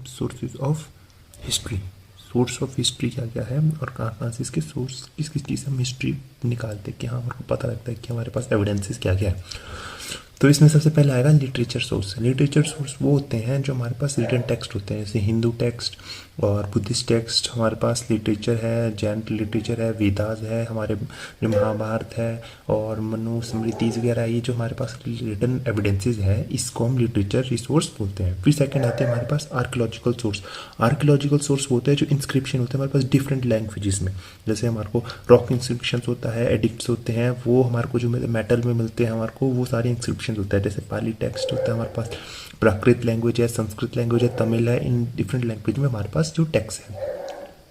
Sources of history. Source of history क्या क्या है और कहाँ कहाँ से इसके सोर्स किस किस चीज़ से हम हिस्ट्री निकालते हैं कि हाँ हमारे को पता लगता है कि हमारे पास एविडेंसेस क्या क्या है। तो इसमें सबसे पहले आएगा लिटरेचर सोर्स। लिटरेचर सोर्स वो होते हैं जो हमारे पास रिटन टेक्स्ट होते हैं, जैसे हिंदू टेक्स्ट और बुद्धिस्ट टेक्स्ट। हमारे पास लिटरेचर है, जैन लिटरेचर है, वेदास है, हमारे जो महाभारत है और मनु स्मृतिज वगैरह, ये जो हमारे पास रिटन एविडेंसेस है इसको हम लिटरेचर रिसोर्स बोलते हैं। फिर सेकंड आते हैं हमारे पास आर्कियोलॉजिकल सोर्स। आर्कियोलॉजिकल सोर्स होते हैं जो इंस्क्रिप्शन होते हैं हमारे पास डिफरेंट लैंग्वेजेस में, जैसे हमारे को रॉक इंस्क्रिप्शन होता है, एडिक्ट्स होते हैं, वो हमारे को जो मेटल में मिलते हैं हमारे को वो सारे इंस्क्रिप्शन होता है। जैसे पाली टेक्स्ट होता है हमारे पास, प्राकृत लैंग्वेज है, संस्कृत लैंग्वेज है, तमिल है, इन डिफरेंट लैंग्वेज में हमारे पास जो टेक्स्ट है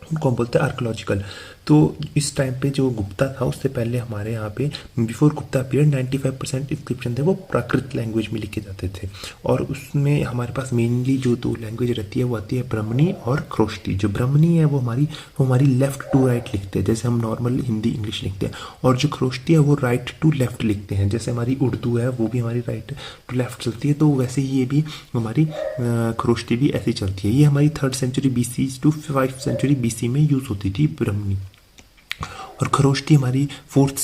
उनको हम बोलते हैं आर्कियोलॉजिकल। तो इस टाइम पे जो गुप्ता था उससे पहले हमारे यहाँ पे बिफोर गुप्ता पीरियड 95% इंस्क्रिप्शन थे वो प्राकृत लैंग्वेज में लिखे जाते थे। और उसमें हमारे पास मेनली जो दो लैंग्वेज रहती है वो आती है ब्राह्मणी और खरोष्टी। जो ब्राह्मणी है वो हमारी लेफ्ट टू राइट लिखते हैं, जैसे हम नॉर्मल हिंदी इंग्लिश लिखते हैं, और जो खरोष्टी है वो राइट टू लेफ्ट लिखते हैं, जैसे हमारी उर्दू है वो भी हमारी राइट टू लेफ्ट चलती है। तो वैसे ही ये भी हमारी खरोष्टी भी ऐसी चलती है। ये हमारी 3rd century BC to 5th century BC में यूज़ होती थी ब्राह्मणी, और खरोष्टी हमारी 3rd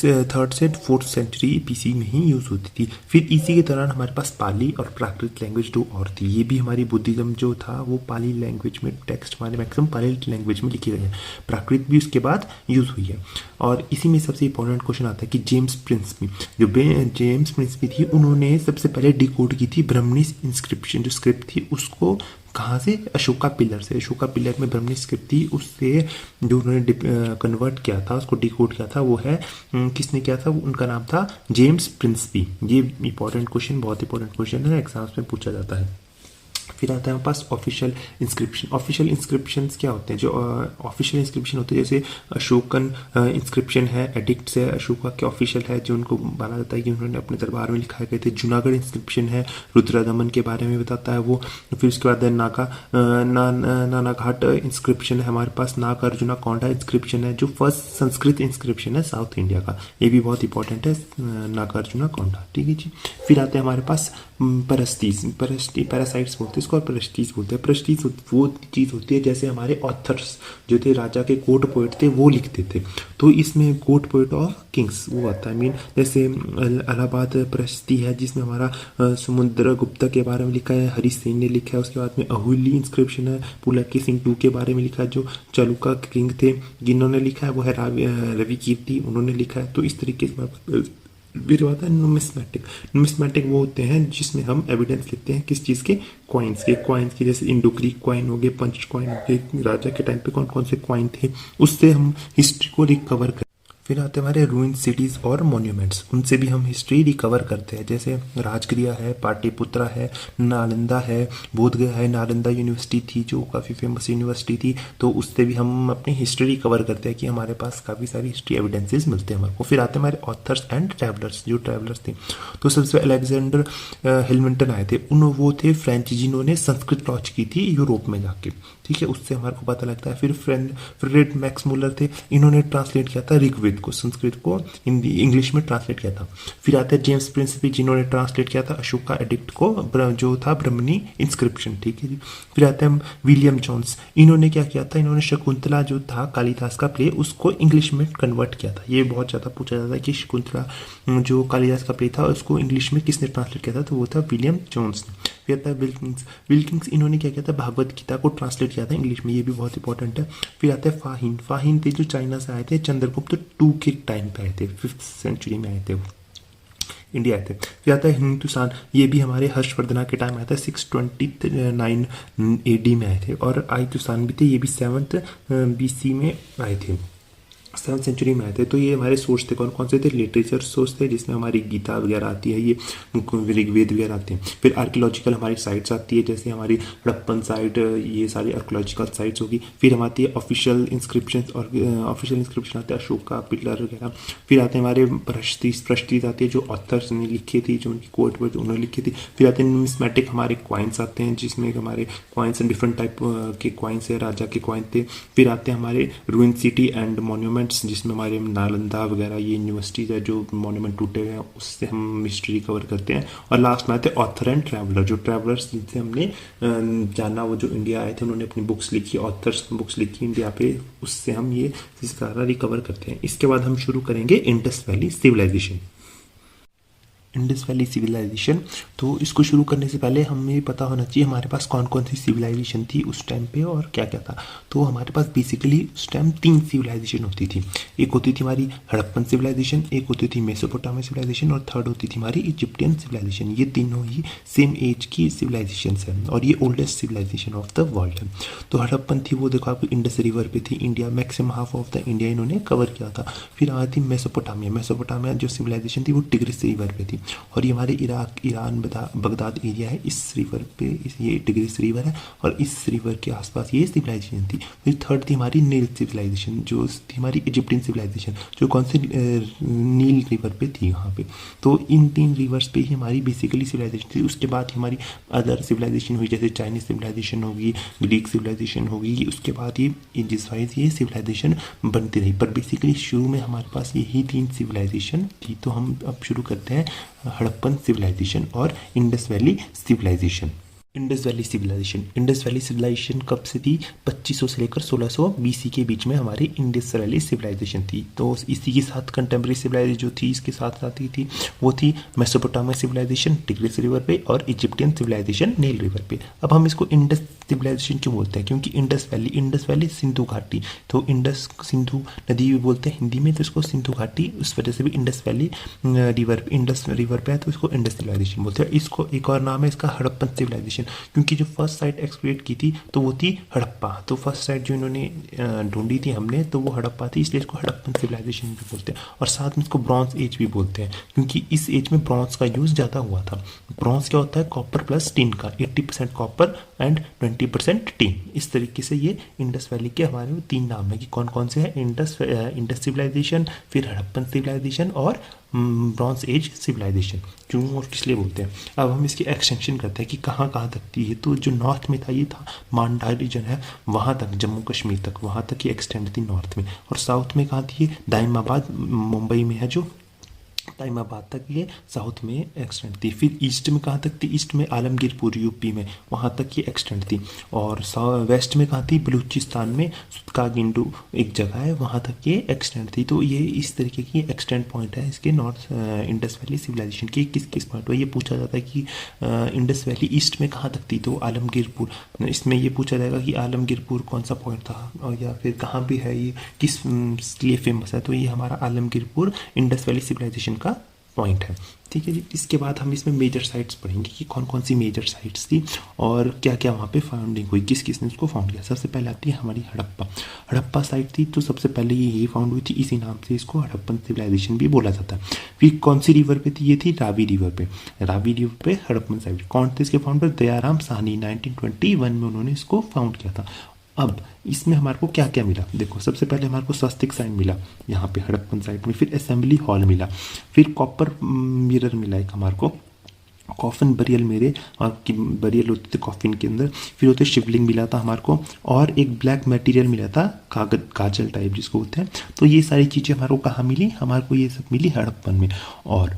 से 4th सेंचुरी BC में ही यूज़ होती थी। फिर इसी के दौरान हमारे पास पाली और प्राकृत लैंग्वेज दो और थी। ये भी हमारी बुद्धिज्म जो था वो पाली लैंग्वेज में, टेक्स्ट हमारे मैक्सिमम पाली लैंग्वेज में लिखे गए हैं। प्राकृत भी उसके बाद यूज़ हुई है। और इसी में सबसे इंपॉर्टेंट क्वेश्चन आता है कि जेम्स प्रिंसपी, जो जेम्स प्रिंसपी थी उन्होंने सबसे पहले डिकोड की थी ब्राह्मणी इंस्क्रिप्शन जो स्क्रिप्ट थी उसको। कहाँ से? अशोका पिलर से। अशोका पिलर में ब्राह्मणी स्क्रिप्ट थी, उससे जो उन्होंने कन्वर्ट किया था, उसको डिकोड किया था, वो है किसने किया था? उनका नाम था जेम्स प्रिंसपी। ये इंपॉर्टेंट क्वेश्चन, बहुत इंपॉर्टेंट क्वेश्चन है, एग्जाम्स में पूछा जाता है। फिर आता है हमारे पास ऑफिशियल इंस्क्रिप्शन। ऑफिशियल इंस्क्रिप्शंस क्या होते हैं? जो ऑफिशियल इंस्क्रिप्शन होते हैं जैसे अशोकन इंस्क्रिप्शन है, एडिक्ट्स है, अशोका के ऑफिशियल है जो उनको माना जाता है कि उन्होंने अपने दरबार में लिखाए गए थे। जूनागढ़ इंस्क्रिप्शन है, रुद्रदमन के बारे में बताता है वो। फिर उसके बाद नानाघाट इंस्क्रिप्शन है हमारे पास। नागार्जुना कोंडा इंस्क्रिप्शन है जो फर्स्ट संस्कृत इंस्क्रिप्शन है साउथ इंडिया का, ये भी बहुत इंपॉर्टेंट है, नागार्जुना कोंडा। ठीक है जी। फिर आते हैं हमारे पास पैरासाइट्स बोलते हैं इसको, और प्रेस्टीज बोलते हैं। प्रेस्टीज वो चीज़ होती है जैसे हमारे ऑथर्स जो थे, राजा के कोर्ट पोएट थे, वो लिखते थे। तो इसमें कोर्ट पोएट ऑफ किंग्स वो आता है मीन, जैसे इलाहाबाद प्रस्ती है जिसमें हमारा समुद्र गुप्ता के बारे में लिखा है, हरि सेन ने लिखा है। उसके बाद में अहुली इंस्क्रिप्शन है, पुलकेशी सिंह II के बारे में लिखा है जो चालुका किंग थे, जिन्होंने लिखा है वो है रवि कीर्ति, उन्होंने लिखा है। तो इस तरीके से फिर आता है नुमिस्मेटिक। नुमिस्मेटिक वो होते हैं जिसमें हम एविडेंस लेते हैं किस चीज़ के? कॉइन्स के, जैसे इंडो ग्रीक कॉइन हो गए, पंच कॉइन हो गए, राजा के टाइम पे कौन कौन से कॉइन थे, उससे हम हिस्ट्री को रिकवर कर। फिर आते हैं हमारे रूइन सिटीज़ और मॉन्यूमेंट्स, उनसे भी हम हिस्ट्री रिकवर करते हैं। जैसे राजगृह है, पाटलिपुत्रा है, नालंदा है, बोधगया है। नालंदा यूनिवर्सिटी थी जो काफ़ी फेमस यूनिवर्सिटी थी, तो उससे भी हम अपनी हिस्ट्री रिकवर करते हैं कि हमारे पास काफ़ी सारी हिस्ट्री एविडेंसेस मिलते हैं हमारे को। फिर आते हैं हमारे ऑथर्स एंड ट्रैवलर्स, जो ट्रैवलर्स थे। तो सबसे अलेक्जेंडर हिलमिंटन आए थे, वो थे फ्रेंच जिन्होंने संस्कृत लॉन्च की थी यूरोप में जाके। ठीक है, उससे हमारे को पता लगता है। फिर फ्रेडरिक मैक्स मुलर थे, इन्होंने ट्रांसलेट किया था ऋग्वेद को, संस्कृत को हिंदी इंग्लिश में ट्रांसलेट किया था। फिर आते हैं जेम्स प्रिंसपी जिन्होंने ट्रांसलेट किया था अशोका एडिक्ट को, जो था ब्राह्मणी इंस्क्रिप्शन। ठीक है जी। फिर आते हैं विलियम जोन्स, इन्होंने क्या किया था? इन्होंने शकुंतला जो था कालिदास का प्ले उसको इंग्लिश में कन्वर्ट किया था। ये बहुत ज़्यादा पूछा जाता है कि शकुंतला जो कालिदास का प्ले था उसको इंग्लिश में किसने ट्रांसलेट किया था? तो वो था विलियम जोन्स ने। फिर आता है विल्किंग्स, इन्होंने क्या किया था? भागवत गीता को ट्रांसलेट किया था इंग्लिश में, ये भी बहुत इंपॉर्टेंट है। फिर आते हैं फाहिन थे जो चाइना से आए थे, चंद्रगुप्त II के टाइम पे आए थे, 5th सेंचुरी में आए थे वो, इंडिया आए थे। फिर आता है हिंदुस्तान, ये भी हमारे हर्षवर्धना के टाइम आया था, 629 AD में आए थे। और हिंदुस्तान भी थे, ये भी 7th BC में आए थे, 7th सेंचुरी में आए थे। तो ये हमारे सोर्स थे, कौन कौन से थे? लिटरेचर सोर्स थे जिसमें हमारी गीता वगैरह आती है, ये ऋग्वेद वगैरह आते हैं। फिर आर्कियोलॉजिकल हमारी साइट्स आती है, जैसे हमारी हड़प्पन साइट, ये सारी आर्कियोलॉजिकल साइट्स होगी। फिर हम आती है ऑफिशियल इंस्क्रिप्शन, और ऑफिशियल इंस्क्रिप्शन आते हैं अशोका पिलर वगैरह। फिर आते हैं हमारे प्रस्टीज आती है जो ऑथर्स ने लिखी थी, जो उनकी कोर्ट पर उन्होंने लिखी थी। फिर आते हैं नुमिस्मेटिक, हमारे कॉइन्स आते हैं जिसमें हमारे कॉइन्स डिफरेंट टाइप के कॉइन्स है, राजा के कॉइन थे। फिर आते हैं हमारे रूइन सिटी एंड मॉन्यूमेंट मॉन्यूमेंट्स जिसमें हमारे नालंदा वगैरह ये यूनिवर्सिटीज़ है जो मॉन्यूमेंट टूटे हुए हैं उससे हम हिस्ट्री कवर करते हैं। और लास्ट में आते हैं ऑथर एंड ट्रैवलर, जो ट्रैवलर्स जिनसे हमने जाना, वो जो इंडिया आए थे उन्होंने अपनी बुक्स लिखी, ऑथर्स बुक्स लिखी इंडिया पे, उससे हम ये सारा रिकवर करते हैं। इसके बाद हम शुरू करेंगे Indus Valley civilisation. Indus Valley civilisation, तो इसको शुरू करने से पहले हमें ये पता होना चाहिए हमारे पास कौन कौन सी सिविलाइजेशन थी उस टाइम पे और क्या क्या था। तो हमारे पास बेसिकली उस टाइम 3 सिविलाइजेशन होती थी। एक होती थी हमारी हड़प्पन सिविलाइजेशन, एक होती थी मेसोपोटामिया सिविलाइजेशन और थर्ड होती थी हमारी इजिप्टियन सिविलाइजेशन। ये तीनों ही सेम एज की सिविलाइजेशन है और ये oldest civilisation of the world है। तो हड़प्पन थी वो देखो आपको इंडस रिवर पे थी, India maximum half of the India इन्होंने कवर किया था। फिर आई थी मेसोपोटामिया, मेसोपोटामिया जो सिविलाइजेशन थी वो टिग्रिस रिवर पे थी और ये हमारे इराक, ईरान, बगदाद एरिया है, इस रिवर पे ये टिग्रिस रिवर है और इस रिवर के आसपास ये सिविलाइजेशन थी। फिर थर्ड थी हमारी नील सिविलाइजेशन जो थी हमारी इजिप्टियन सिविलाइजेशन, जो कौन से नील रिवर पे थी यहाँ पे। तो इन 3 रिवर्स पे ही हमारी बेसिकली सिविलाइजेशन थी। उसके बाद हमारी अदर सिविलाइजेशन हुई, जैसे चाइनीज सिविलाइजेशन होगी, ग्रीक सिविलाइजेशन होगी, उसके बाद ये जिस वाइज ये सिविलाइजेशन बनती रही। पर बेसिकली शुरू में हमारे पास यही 3 सिविलाइजेशन थी। तो हम अब शुरू करते हैं हड़प्पन सिविलाइजेशन और Indus Valley civilisation. Indus Valley civilisation, Indus Valley civilisation कब से थी? 2500 से लेकर 1600 बीसी के बीच में हमारी इंडस वैली सिविलाइजेशन थी। तो इसी के साथ कंटेम्प्रेरी सिविलाइजेशन जो थी इसके साथ आती थी वो थी मेसोपोटामिया सिविलाइजेशन टिग्रिस रिवर पे और इजिप्टियन सिविलाइजेशन नील रिवर पे। अब हम इसको इंडस सिविलाइजेशन क्यों बोलते हैं? क्योंकि इंडस वैली सिंधु घाटी, तो इंडस सिंधु नदी भी बोलते हैं हिंदी में, तो इसको सिंधु घाटी उस वजह से भी Indus valley river, Indus river पे है तो इसको इंडस सिविलाइजेशन बोलते हैं। इसको एक और नाम है इसका हड़प्पन सिविलाइजेशन, क्योंकि जो फर्स्ट साइट एक्सप्लोरेट की थी तो वो थी हड़प्पा। तो फर्स्ट साइट जो इन्होंने ढूंढी थी हमने तो वो हड़प्पा थी, इसलिए इसको हड़प्पन सिविलाइजेशन भी बोलते हैं। और साथ में इसको ब्रॉन्ज एज भी बोलते हैं क्योंकि इस एज में ब्रॉन्ज का यूज ज़्यादा हुआ था। ब्रॉन्ज क्या होता है? कॉपर प्लस टिन का, 80% कॉपर एंड 20% टिन। इस तरीके से ये इंडस वैली के हमारे 3 नाम है कि कौन कौन से हैं, इंडस सिविलाइजेशन, फिर हड़प्पन सिविलाइजेशन और ब्रॉन्ज एज सिविलाइजेशन। क्यों और किस लिए बोलते हैं? अब हम इसकी एक्सटेंशन करते हैं कि कहाँ कहाँ तक थी ये। तो जो नॉर्थ में था ये था मांडा रीजन है, वहाँ तक जम्मू कश्मीर तक, वहाँ तक ये एक्सटेंड थी नॉर्थ में। और साउथ में कहाँ थी? ये दाइमाबाद मुंबई में है जो टाइमाबाद तक ये साउथ में एक्सटेंड थी। फिर ईस्ट में कहाँ तक थी? ईस्ट में आलमगीरपुर यूपी में, वहाँ तक ये एक्सटेंड थी। और वेस्ट में कहाँ थी? बलूचिस्तान में सुतकागिंडू एक जगह है, वहाँ तक ये एक्सटेंड थी। तो ये इस तरीके की एक्सटेंड पॉइंट है इसके नॉर्थ इंडस वैली सिविलाइजेशन की। किस किस पॉइंट पर ये पूछा जाता है कि इंडस वैली ईस्ट में कहाँ तक थी? तो आलमगीरपुर, इसमें ये पूछा जाएगा कि आलमगीरपुर कौन सा पॉइंट था और या फिर कहाँ भी है ये, किस लिए फेमस है। तो ये हमारा आलमगीरपुर इंडस वैली सिविलाइजेशन का पॉइंट है। ठीक है जी। इसके बाद हम इसमें मेजर साइट्स पढ़ेंगे कि कौन कौन सी मेजर साइट्स थी और क्या क्या वहाँ पे फाउंडिंग हुई, किस किसने उसको फाउंड किया। सबसे पहले आती है हमारी हड़प्पा साइट थी। तो सबसे पहले ये यही फाउंड हुई थी, इसी नाम से इसको हड़प्पन सिविलाइजेशन भी बोला जाता है। फिर कौन सी रिवर पे थी? ये थी रावी रिवर पे। रावी रिवर पे हड़प्पन साइट। कौन थे इसके फाउंडर? दयाराम साहनी, 1921 में उन्होंने इसको फाउंड किया था। अब इसमें हमारे को क्या क्या मिला? देखो सबसे पहले हमारे को स्वस्तिक साइन मिला यहाँ पे हड़प्पन साइट में, फिर असेंबली हॉल मिला, फिर कॉपर मिरर मिला एक हमारे को, कॉफिन बरियल मेरे और बरियल होते थे कॉफिन के अंदर, फिर होते शिवलिंग मिला था हमारे को, और एक ब्लैक मटेरियल मिला था कागज काजल टाइप जिसको बोलते हैं। तो ये सारी चीज़ें हमारे को कहाँ मिली? हमारे को ये सब मिली हड़प्पन में। और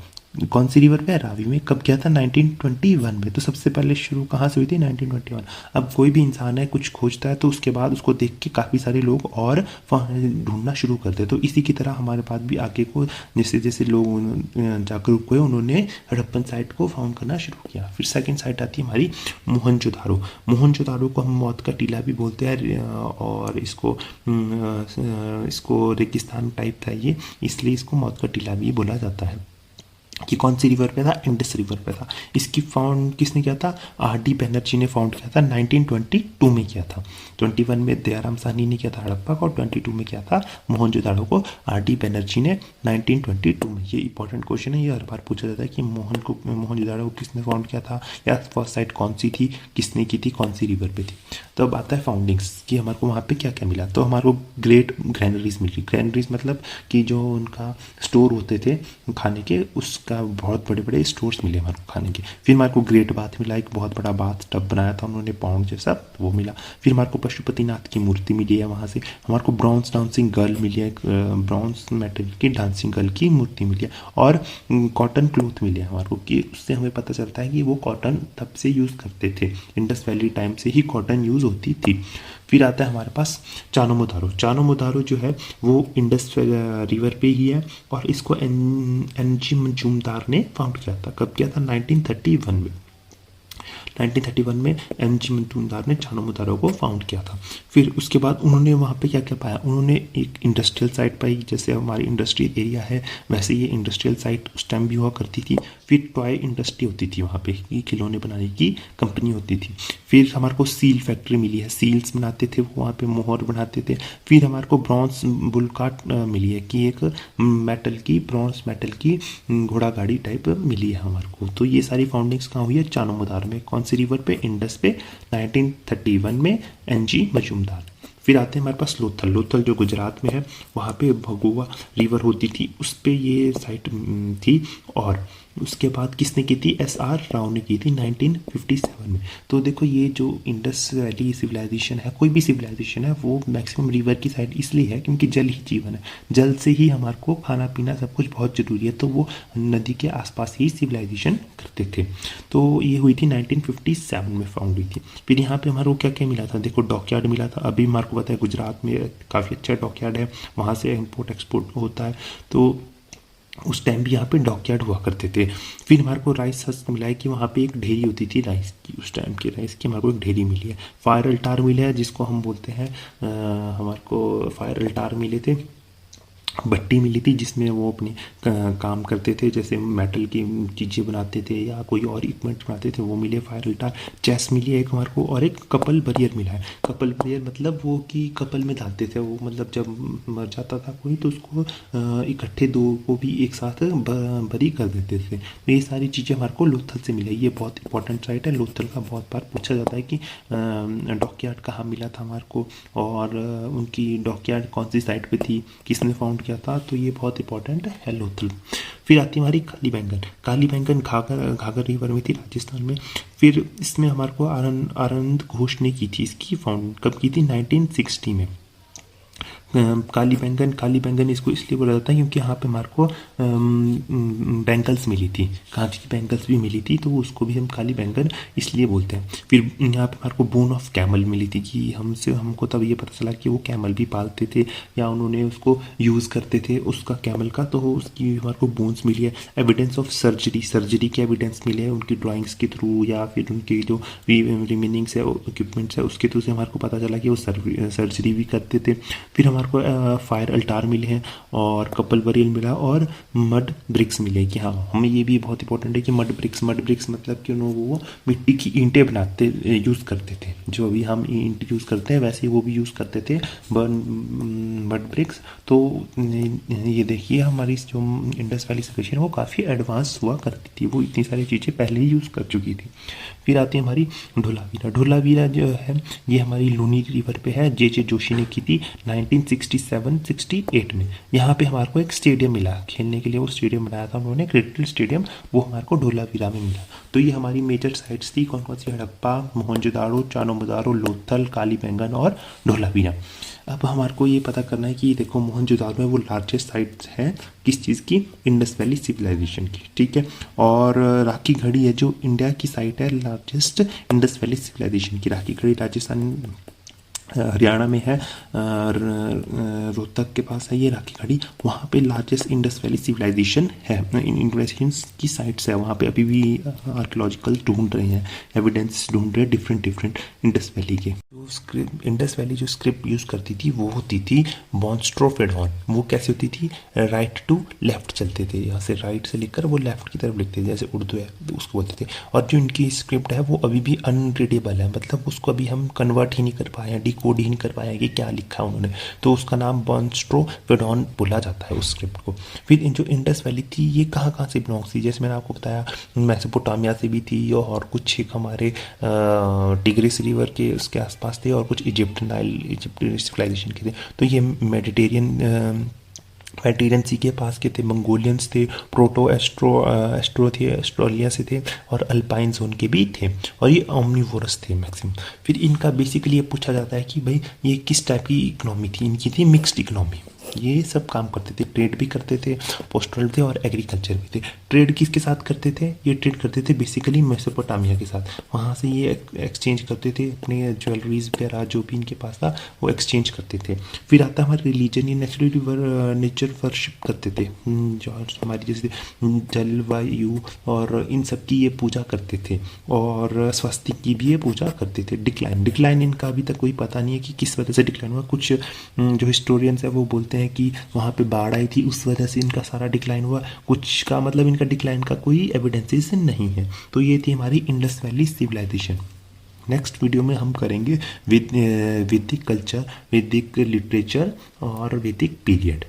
कौन सी रिवर पे? रावी में। कब किया था? 1921 में। तो सबसे पहले शुरू कहाँ से हुई थी? 1921। अब कोई भी इंसान है कुछ खोजता है तो उसके बाद उसको देख के काफ़ी सारे लोग और ढूंढना शुरू करते हैं। तो इसी की तरह हमारे पास भी आगे को जैसे जैसे लोग जागरूक हुए उन्होंने हड़प्पन साइट को फाउंड करना शुरू किया। फिर सेकेंड साइट आती है हमारी मोहनजोदारो। मोहनजोदारो को हम मौत का टीला भी बोलते हैं और इसको रेगिस्तान टाइप था ये, इसलिए इसको मौत का टीला भी बोला जाता है। कि कौन सी रिवर पे था? इंडस रिवर पे था। इसकी फाउंड किसने किया था? आर.डी. बैनर्जी ने फाउंड किया था, 1922 में किया था। 21 में दयाराम साहनी ने किया था हड़प्पा को और 22 में किया था मोहनजोदाड़ो को आर.डी. बैनर्जी ने 1922 में। ये इंपॉर्टेंट क्वेश्चन है, ये हर बार पूछा जाता है कि मोहनजोदाड़ो को किसने फाउंड किया था या फर्स्ट साइट कौन सी थी, किसने की थी, कौन सी रिवर पे थी। तो अब आता है फाउंडिंग्स कि हमारे को वहाँ पे क्या क्या मिला। तो हमारे को ग्रेट ग्रैनरीज मिली। ग्रैनरीज मतलब कि जो उनका स्टोर होते थे खाने के, उसका का बहुत बड़े बड़े स्टोर्स मिले हमारे को खाने के। फिर हमारे को ग्रेट बाथ मिला, एक बहुत बड़ा बाथ टब बनाया था उन्होंने पाउंड जैसा, वो मिला। फिर हमारे को पशुपतिनाथ की मूर्ति मिली है वहाँ से। हमारे को ब्रॉन्ज डांसिंग गर्ल मिली है, ब्रॉन्ज मेटल की डांसिंग गर्ल की मूर्ति मिली है। और कॉटन क्लोथ मिले हमारे को, कि उससे हमें पता चलता है कि वो कॉटन तब से यूज़ करते थे, इंडस वैली टाइम से ही कॉटन यूज़ होती थी। फिर आता है हमारे पास चानो मोदारो जो है वो इंडस रिवर पे ही है, और इसको एनजी मजूमदार ने फाउंड किया था। कब किया था? 1931 में। 1931 में एनजी मजूमदार ने चानो मोदारो को फाउंड किया था। फिर उसके बाद उन्होंने वहाँ पे क्या क्या पाया? उन्होंने एक इंडस्ट्रियल साइट पाई, जैसे हमारी इंडस्ट्रियल एरिया है वैसे ये इंडस्ट्रियल साइट उस टाइम भी हुआ करती थी। फिर टॉय इंडस्ट्री होती थी वहाँ पे, खिलौने बनाने की कंपनी होती थी। फिर हमारे को सील फैक्ट्री मिली है, सील्स बनाते थे वो वहाँ पे, मोहर बनाते थे। फिर हमारे को ब्रॉन्ज बुल कार्ट मिली है, कि एक मेटल की, ब्रॉन्ज मेटल की घोड़ा गाड़ी टाइप मिली है हमारे को। तो ये सारी फाउंडिंग्स कहाँ हुई है? चानो मोदारो में। कौन सी रिवर पे? इंडस पे, 1931 में एनजी मजूमदार। फिर आते हैं हमारे पास लोथल जो गुजरात में है, वहाँ पे भगोवा रिवर होती थी, उस पे ये साइट थी। और उसके बाद किसने की थी? SR राव ने की थी 1957 में। तो देखो ये जो इंडस वैली सिविलाइजेशन है, कोई भी सिविलाइजेशन है, वो मैक्सिमम रिवर की साइड इसलिए है क्योंकि जल ही जीवन है, जल से ही हमारे को खाना पीना सब कुछ बहुत ज़रूरी है, तो वो नदी के आसपास ही सिविलाइजेशन करते थे। तो ये हुई थी 1957 में फाउंड हुई थी। फिर यहाँ पे हमारे को क्या क्या मिला था? देखो डॉकयार्ड मिला था, अभी हमारे को पता है गुजरात में काफ़ी अच्छा डॉकयार्ड है, वहाँ से इम्पोर्ट एक्सपोर्ट होता है, तो उस टाइम भी यहाँ पे डॉकयार्ड हुआ करते थे। फिर हमारे को राइस हस्क मिला है, कि वहाँ पे एक ढेरी होती थी राइस की, उस टाइम की राइस की हमारे को एक ढेरी मिली है। फायर अल्टार मिले हैं, जिसको हम बोलते हैं हमारे को फायर अल्टार मिले थे। भट्टी मिली थी जिसमें वो अपनी काम करते थे, जैसे मेटल की चीज़ें बनाते थे या कोई और इक्विपमेंट बनाते थे, वो मिले फायर अल्टार। चेस मिली है एक हमारे को, और एक कपल बरियर मिला है। कपल बरियर मतलब वो कि कपल में डालते थे वो, मतलब जब मर जाता था कोई तो उसको इकट्ठे दो को भी एक साथ बरी कर देते थे। तो ये सारी चीज़ें हमारे को लोथल से मिली। ये बहुत इंपॉर्टेंट साइट है लोथल का, बहुत बार पूछा जाता है कि डॉकयार्ड कहाँ मिला था हमारे को, और उनकी डॉकयार्ड कौन सी साइट पे थी, किसने फाउंड किया था, तो ये बहुत इंपॉर्टेंट है लोथल। फिर आती है हमारी काली बैंगन घाघर रिवर में थी राजस्थान में। फिर इसमें हमारे को आनंद घोष ने की थी, इसकी फाउंड कब की थी? 1960 में। काली बैंगन इसको इसलिए बोला जाता है क्योंकि यहाँ पे हमारे को बैंगल्स मिली थी, कांच की बैंगल्स भी मिली थी, तो उसको भी हम काली बैंगन इसलिए बोलते हैं। फिर यहाँ पे हमारे को बोन ऑफ कैमल मिली थी, कि हमको तब ये पता चला कि वो कैमल भी पालते थे या उन्होंने उसको यूज़ करते थे उसका कैमल का, तो उसकी हमारे को बोन्स मिली है। एविडेंस ऑफ सर्जरी के एविडेंस मिले हैं उनकी ड्राइंग्स के थ्रू, या फिर उनकी जो रिमेनिंग्स है इक्विपमेंट्स है उसके थ्रू से हमारे को पता चला कि वो सर्जरी भी करते थे। फिर हमारे को फायर अल्टार मिले हैं, और कपल बरियल मिला, और मड ब्रिक्स मिले। कि हाँ हमें ये भी बहुत इंपॉर्टेंट है कि मड ब्रिक्स मतलब कि वो मिट्टी की ईंटें बनाते यूज़ करते थे, जो अभी हम ईंट यूज़ करते हैं वैसे ही वो भी यूज़ करते थे मड ब्रिक्स। तो ये देखिए हमारी जो इंडस वैली सिविलाइजेशन है वो काफ़ी एडवांस हुआ करती थी, वो इतनी सारी चीज़ें पहले ही यूज़ कर चुकी थी। फिर आती है हमारी ढोलावीरा जो है ये हमारी लूनी रिवर पे है, जे जोशी ने की थी 1967-68 में। यहाँ पे हमारे को एक स्टेडियम मिला खेलने के लिए, वो स्टेडियम बनाया था उन्होंने, क्रिकेट स्टेडियम, वो हमारे को ढोलावीरा में मिला। तो ये हमारी मेजर साइट्स थी, कौन कौन सी? हड़प्पा, मोहनजोदाड़ो, चानो मोदारो, लोथल, काली बैंगन और ढोलावीरा। अब हमारे को ये पता करना है कि देखो मोहनजोदाड़ो में वो लार्जेस्ट साइट्स हैं किस चीज़ की? इंडस वैली सिविलाइजेशन की, ठीक है। और राखी गढ़ी है जो इंडिया की साइट है लार्जेस्ट इंडस वैली सिविलाइजेशन की। राखी गढ़ी राजस्थान हरियाणा में है, रोहतक के पास है ये राखी गढ़ी, वहाँ पे लार्जेस्ट इंडस वैली सिविलाइजेशन है, सिविलाइजेशन की साइट्स है वहाँ पे। अभी भी आर्कियोलॉजिकल ढूंढ रहे हैं, एविडेंस ढूंढ रहे हैं डिफरेंट इंडस वैली के। तो इंडस वैली जो स्क्रिप्ट यूज़ करती थी वो होती थी बॉन्स्ट्रोफेडॉन। वो कैसे होती थी? राइट टू लेफ्ट चलते थे, यहाँ से राइट से लिखकर वो लेफ्ट की तरफ लिखते थे, जैसे उर्दू है तो उसको बोलते थे। और जो इनकी स्क्रिप्ट है वो अभी भी अनरीडेबल है, मतलब उसको अभी हम कन्वर्ट ही नहीं कर पाए हैं, कोड ही नहीं कर पाया कि क्या लिखा है उन्होंने, तो उसका नाम बॉन्स्ट्रोफेडॉन बोला जाता है उस स्क्रिप्ट को। फिर जो इंडस वैली थी ये कहाँ से बिलोंग्स थी? जैसे मैंने आपको बताया मेसोपोटामिया से भी थी, और कुछ एक हमारे टिग्रिस रिवर के उसके आसपास थे, और कुछ इजिप्ट सिविलाइजेशन के थे। तो ये मेडिटेरियन मेडिटेरेनियन सी के पास के थे, मंगोलियंस थे, प्रोटो एस्ट्रो थे, ऑस्ट्रेलिया से थे, और अल्पाइन जोन के भी थे, और ये ओमनिवोरस थे मैक्सिमम। फिर इनका बेसिकली ये पूछा जाता है कि भाई ये किस टाइप की इकोनॉमी थी, इनकी थी मिक्स्ड इकोनॉमी। ये सब काम करते थे, ट्रेड भी करते थे, पोस्टल थे, और एग्रीकल्चर भी थे। ट्रेड किसके साथ करते थे, ये ट्रेड करते थे बेसिकली मेसोपोटामिया के साथ, वहाँ से ये एक्सचेंज करते थे अपने ज्वेलरीज वगैरह जो भी इनके पास था वो एक्सचेंज करते थे। फिर आता हमारा रिलीजन, ये नेचर वर्शिप करते थे, जो हमारी जैसे जलवायु और इन सब की ये पूजा करते थे, और स्वस्तिक की भी ये पूजा करते थे। डिक्लाइन इनका अभी तक कोई पता नहीं है कि किस वजह से डिक्लाइन हुआ। कुछ जो हिस्टोरियंस है वो बोलते हैं कि वहाँ पे बाढ़ आई थी, उस वजह से इनका सारा डिक्लाइन हुआ। कुछ का मतलब इनका डिक्लाइन का कोई एविडेंसेस नहीं है। तो ये थी हमारी Indus Valley civilisation. Next video में हम करेंगे वैदिक कल्चर, वैदिक लिटरेचर और वैदिक पीरियड।